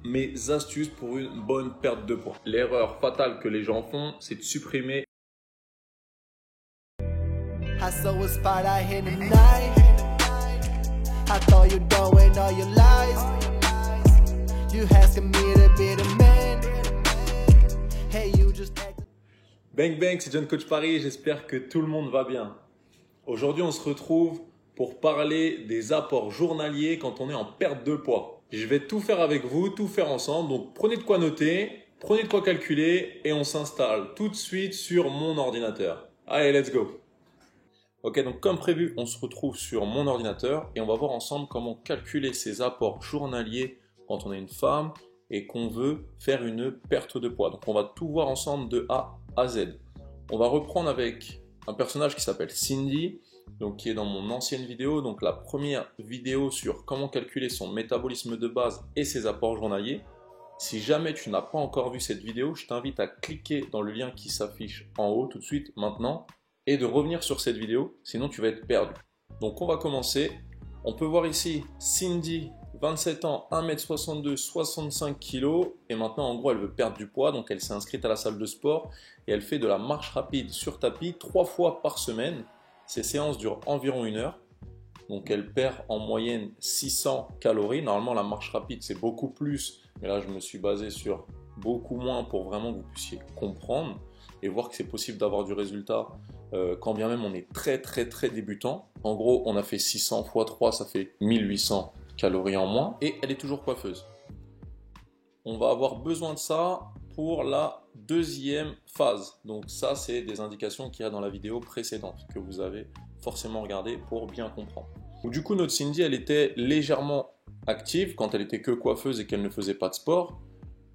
mes astuces pour une bonne perte de poids. L'erreur fatale que les gens font, c'est de supprimer I saw a spot out here tonight. I thought you doing all your lies. You asking me to be the man. Hey, you just act. Bang bang, c'est John Coach Paris, j'espère que tout le monde va bien. Aujourd'hui, on se retrouve pour parler des apports journaliers quand on est en perte de poids. Je vais tout faire avec vous, tout faire ensemble, donc prenez de quoi noter, prenez de quoi calculer et on s'installe tout de suite sur mon ordinateur. Allez, let's go! Ok, donc comme prévu, on se retrouve sur mon ordinateur et on va voir ensemble comment calculer ces apports journaliers quand on est une femme et qu'on veut faire une perte de poids. Donc on va tout voir ensemble de A à Z. On va reprendre avec un personnage qui s'appelle Cindy, donc qui est dans mon ancienne vidéo, donc la première vidéo sur comment calculer son métabolisme de base et ses apports journaliers. Si jamais tu n'as pas encore vu cette vidéo, je t'invite à cliquer dans le lien qui s'affiche en haut tout de suite maintenant et de revenir sur cette vidéo, sinon tu vas être perdu. Donc on va commencer. On peut voir ici Cindy, 27 ans, 1m62, 65 kg et maintenant en gros elle veut perdre du poids, donc elle s'est inscrite à la salle de sport et elle fait de la marche rapide sur tapis 3 fois par semaine. Ces séances durent environ 1 heure, donc elle perd en moyenne 600 calories. Normalement la marche rapide c'est beaucoup plus, mais là je me suis basé sur beaucoup moins pour vraiment que vous puissiez comprendre et voir que c'est possible d'avoir du résultat quand bien même on est très débutant. En gros on a fait 600 x 3, ça fait 1800 calories en moins et elle est toujours coiffeuse. On va avoir besoin de ça pour la deuxième phase. Donc ça c'est des indications qu'il y a dans la vidéo précédente que vous avez forcément regardé pour bien comprendre. Donc, du coup notre Cindy elle était légèrement active quand elle était que coiffeuse et qu'elle ne faisait pas de sport.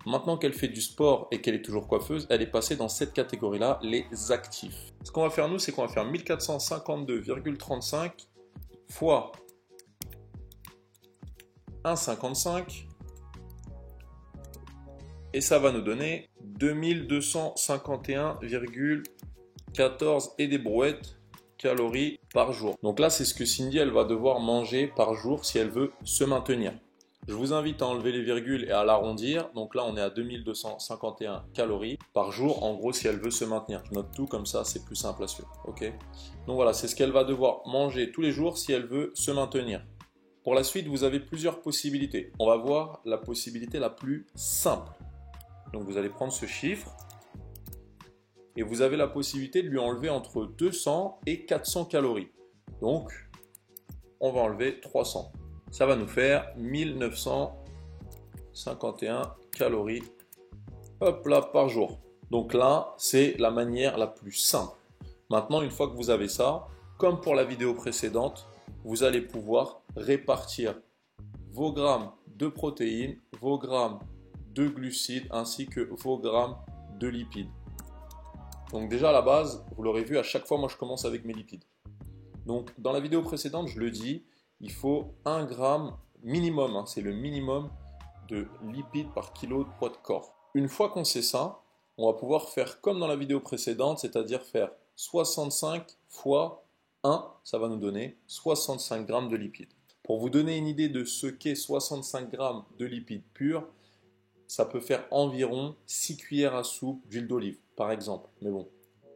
Maintenant qu'elle fait du sport et qu'elle est toujours coiffeuse, elle est passée dans cette catégorie-là, les actifs. Ce qu'on va faire nous, c'est qu'on va faire 1452,35 fois 1,55 et ça va nous donner 2251,14 et des brouettes calories par jour. Donc là, c'est ce que Cindy elle va devoir manger par jour si elle veut se maintenir. Je vous invite à enlever les virgules et à l'arrondir. Donc là, on est à 2251 calories par jour, en gros, si elle veut se maintenir. Je note tout comme ça, c'est plus simple à suivre. Ok. Donc voilà, c'est ce qu'elle va devoir manger tous les jours si elle veut se maintenir. Pour la suite, vous avez plusieurs possibilités. On va voir la possibilité la plus simple. Donc vous allez prendre ce chiffre et vous avez la possibilité de lui enlever entre 200 et 400 calories. Donc, on va enlever 300. Ça va nous faire 1951 calories hop là, par jour. Donc là, c'est la manière la plus simple. Maintenant, une fois que vous avez ça, comme pour la vidéo précédente, vous allez pouvoir répartir vos grammes de protéines, vos grammes de glucides ainsi que vos grammes de lipides. Donc déjà à la base, vous l'aurez vu, à chaque fois, moi je commence avec mes lipides. Donc dans la vidéo précédente, je le dis, il faut 1 gramme minimum, hein, c'est le minimum de lipides par kilo de poids de corps. Une fois qu'on sait ça, on va pouvoir faire comme dans la vidéo précédente, c'est-à-dire faire 65 fois 1, ça va nous donner 65 grammes de lipides. Pour vous donner une idée de ce qu'est 65 grammes de lipides purs, ça peut faire environ 6 cuillères à soupe d'huile d'olive, par exemple. Mais bon,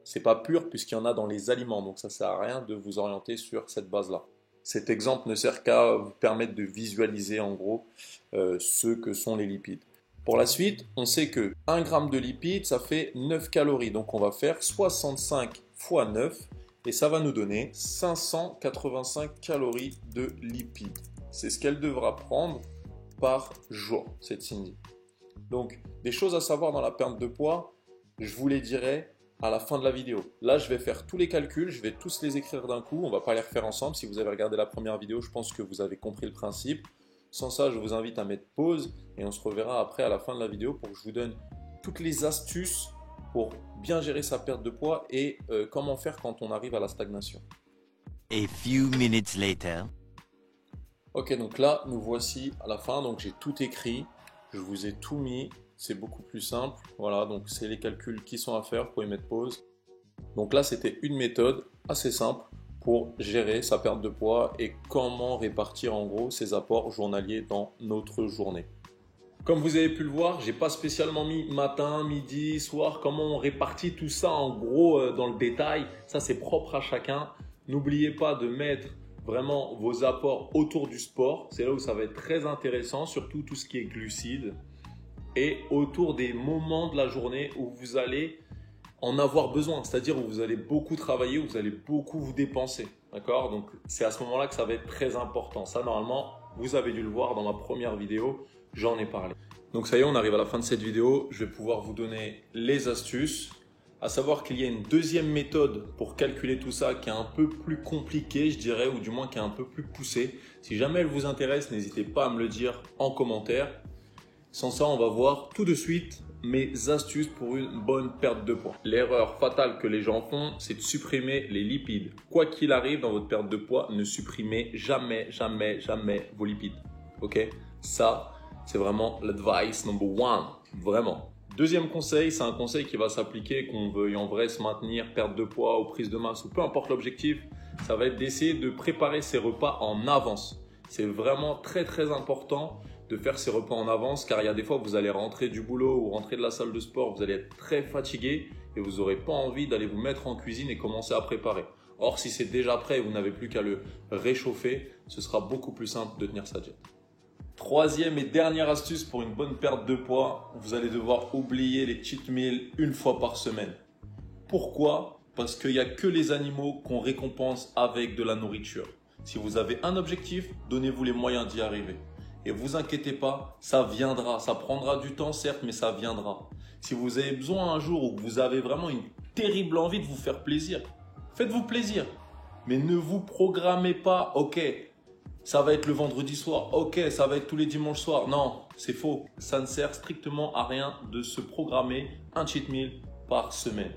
c'est pas pur puisqu'il y en a dans les aliments, donc ça sert à rien de vous orienter sur cette base-là. Cet exemple ne sert qu'à vous permettre de visualiser en gros ce que sont les lipides. Pour la suite, on sait que 1 g de lipides, ça fait 9 calories. Donc on va faire 65 fois 9 et ça va nous donner 585 calories de lipides. C'est ce qu'elle devra prendre par jour, cette Cindy. Donc des choses à savoir dans la perte de poids, je vous les dirai à la fin de la vidéo. Là, je vais faire tous les calculs, je vais tous les écrire d'un coup, on ne va pas les refaire ensemble. Si vous avez regardé la première vidéo, je pense que vous avez compris le principe. Sans ça, je vous invite à mettre pause et on se reverra après à la fin de la vidéo pour que je vous donne toutes les astuces pour bien gérer sa perte de poids et comment faire quand on arrive à la stagnation. A few minutes later. Ok, donc là, nous voici à la fin, donc j'ai tout écrit, je vous ai tout mis. C'est beaucoup plus simple. Voilà, donc c'est les calculs qui sont à faire, vous pouvez mettre pause. Donc là, c'était une méthode assez simple pour gérer sa perte de poids et comment répartir en gros ses apports journaliers dans notre journée. Comme vous avez pu le voir, j'ai pas spécialement mis matin, midi, soir, comment on répartit tout ça en gros dans le détail. Ça, c'est propre à chacun. N'oubliez pas de mettre vraiment vos apports autour du sport. C'est là où ça va être très intéressant, surtout tout ce qui est glucides. Et autour des moments de la journée où vous allez en avoir besoin, c'est-à-dire où vous allez beaucoup travailler, où vous allez beaucoup vous dépenser. D'accord? Donc, c'est à ce moment-là que ça va être très important. Ça, normalement, vous avez dû le voir dans ma première vidéo, j'en ai parlé. Donc, ça y est, on arrive à la fin de cette vidéo. Je vais pouvoir vous donner les astuces. À savoir qu'il y a une deuxième méthode pour calculer tout ça qui est un peu plus compliquée, je dirais, ou du moins qui est un peu plus poussée. Si jamais elle vous intéresse, n'hésitez pas à me le dire en commentaire. Sans ça, on va voir tout de suite mes astuces pour une bonne perte de poids. L'erreur fatale que les gens font, c'est de supprimer les lipides. Quoi qu'il arrive dans votre perte de poids, ne supprimez jamais, jamais, jamais vos lipides. Ok? Ça, c'est vraiment l'advice number one. Vraiment. Deuxième conseil, c'est un conseil qui va s'appliquer qu'on veuille en vrai se maintenir, perte de poids ou prise de masse ou peu importe l'objectif. Ça va être d'essayer de préparer ses repas en avance. C'est vraiment très très important de faire ces repas en avance car il y a des fois où vous allez rentrer du boulot ou rentrer de la salle de sport, vous allez être très fatigué et vous n'aurez pas envie d'aller vous mettre en cuisine et commencer à préparer. Or, si c'est déjà prêt et vous n'avez plus qu'à le réchauffer, ce sera beaucoup plus simple de tenir sa diète. Troisième et dernière astuce pour une bonne perte de poids, vous allez devoir oublier les cheat meals une fois par semaine. Pourquoi? Parce qu'il n'y a que les animaux qu'on récompense avec de la nourriture. Si vous avez un objectif, donnez-vous les moyens d'y arriver. Et vous inquiétez pas, ça viendra. Ça prendra du temps, certes, mais ça viendra. Si vous avez besoin un jour où vous avez vraiment une terrible envie de vous faire plaisir, faites-vous plaisir. Mais ne vous programmez pas, ok, ça va être le vendredi soir, ok, ça va être tous les dimanches soirs. Non, c'est faux. Ça ne sert strictement à rien de se programmer un cheat meal par semaine.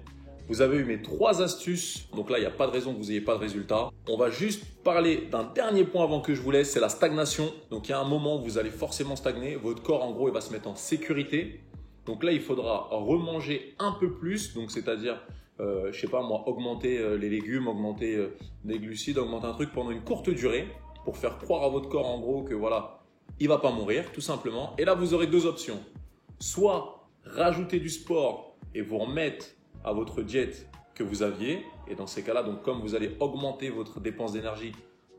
Vous avez eu mes 3 astuces, donc là, il n'y a pas de raison que vous n'ayez pas de résultat. On va juste parler d'un dernier point avant que je vous laisse, c'est la stagnation. Donc, il y a un moment où vous allez forcément stagner. Votre corps, en gros, il va se mettre en sécurité. Donc là, il faudra remanger un peu plus, donc c'est-à-dire, je sais pas moi, augmenter les légumes, augmenter les glucides, augmenter un truc pendant une courte durée pour faire croire à votre corps, en gros, que voilà, il va pas mourir, tout simplement. Et là, vous aurez 2 options. Soit rajouter du sport et vous remettre à votre diète que vous aviez. Et dans ces cas-là, donc comme vous allez augmenter votre dépense d'énergie,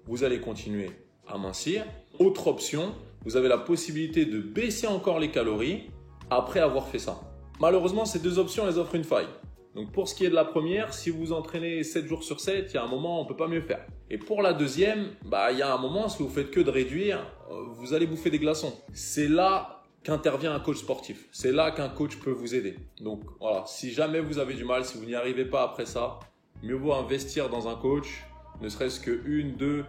vous allez continuer à mincir. Autre option, vous avez la possibilité de baisser encore les calories après avoir fait ça. Malheureusement, ces 2 options, elles offrent une faille. Donc pour ce qui est de la première, si vous entraînez 7 jours sur 7, il y a un moment, on ne peut pas mieux faire. Et pour la deuxième, il y a un moment, si vous faites que de réduire, vous allez bouffer des glaçons. C'est là qu'intervient un coach sportif. C'est là qu'un coach peut vous aider. Donc voilà, si jamais vous avez du mal, si vous n'y arrivez pas après ça, mieux vaut investir dans un coach, ne serait-ce que 1, 2,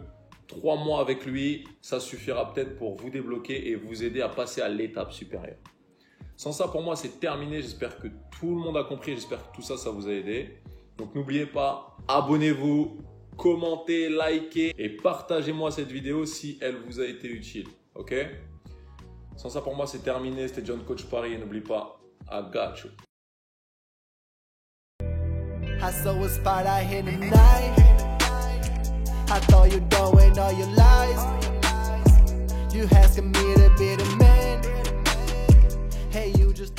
3 mois avec lui, ça suffira peut-être pour vous débloquer et vous aider à passer à l'étape supérieure. Sans ça, pour moi, c'est terminé. J'espère que tout le monde a compris. J'espère que tout ça, ça vous a aidé. Donc n'oubliez pas, abonnez-vous, commentez, likez et partagez-moi cette vidéo si elle vous a été utile. Ok? Sans ça, pour moi, c'est terminé. C'était John Coach Paris. Et n'oublie pas, I got you. I saw a spot out here tonight. I thought you doing all your lies. You asking me to be the man. Hey, you just